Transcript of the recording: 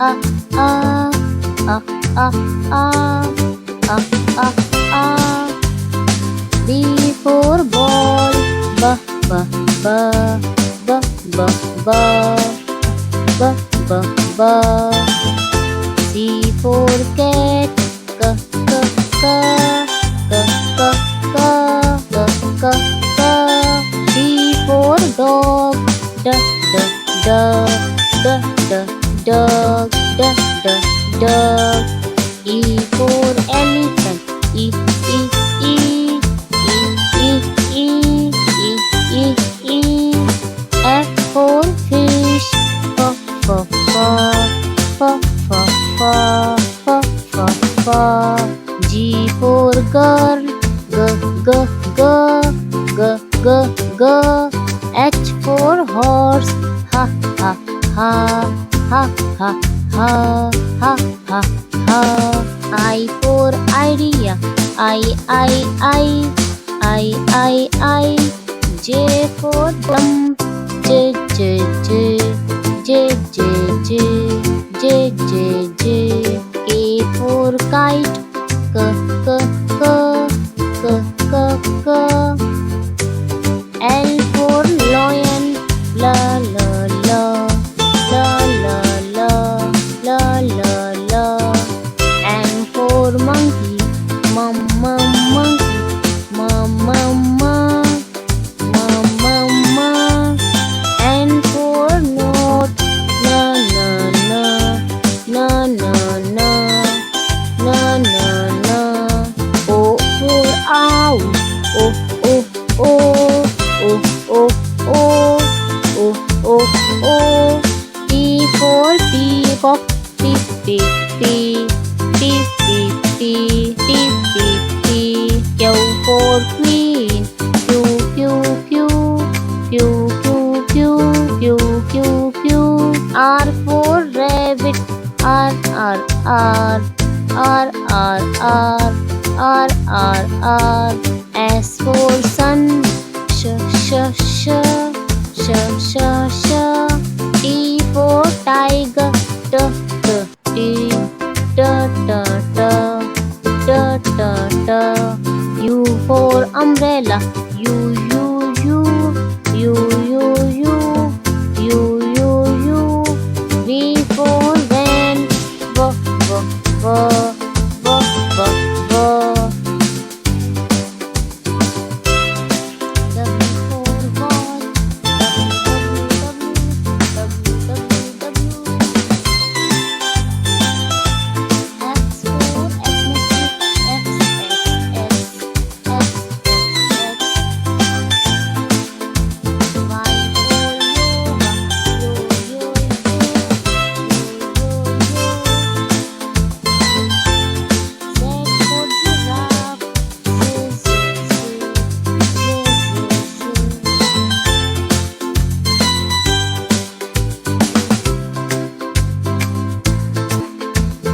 A, A, A, A, A, A, A, A. B for ball, B, B, B, B, B, B, B, B, B. C for cat, K, K, K, K, K, K, K, K, K. D for dog, D, D, D, D, D, dog, D, D, dog. E for elephant, E, E, E, E, E, E, E, E, E. F for fish, F, F, F, F, F, F, F, F. G for girl, G, G, G, G, G, G. H for horse, ha, ha, ha, ha, ha, ha, ha, ha, ha. I for idea, I, I. J for jump, J, J, J, J, J, J, J, J, J. K for kite, K, K, K, K, K, K. L for lion, la, la, la, la, la, la, la, la, la. M for monkey, mama, monkey, mama, ma, mama, ma. N for note, na, na, na, na, na, na, na, na, na. O for owl, o, o, o, o, o, o, o, o, o. P for peacock, P, P, P, P, P, P, P, P, P. Q for queen, Q, Q, Q, Q, Q, Q, Q, Q, Q. R for rabbit, R, R, R, R, R, R, R, R, R. S for sun, sh, sh, sh, sh, sh, sh. T for tiger, t, t, t, t, t, t, t, t, t. U for umbrella,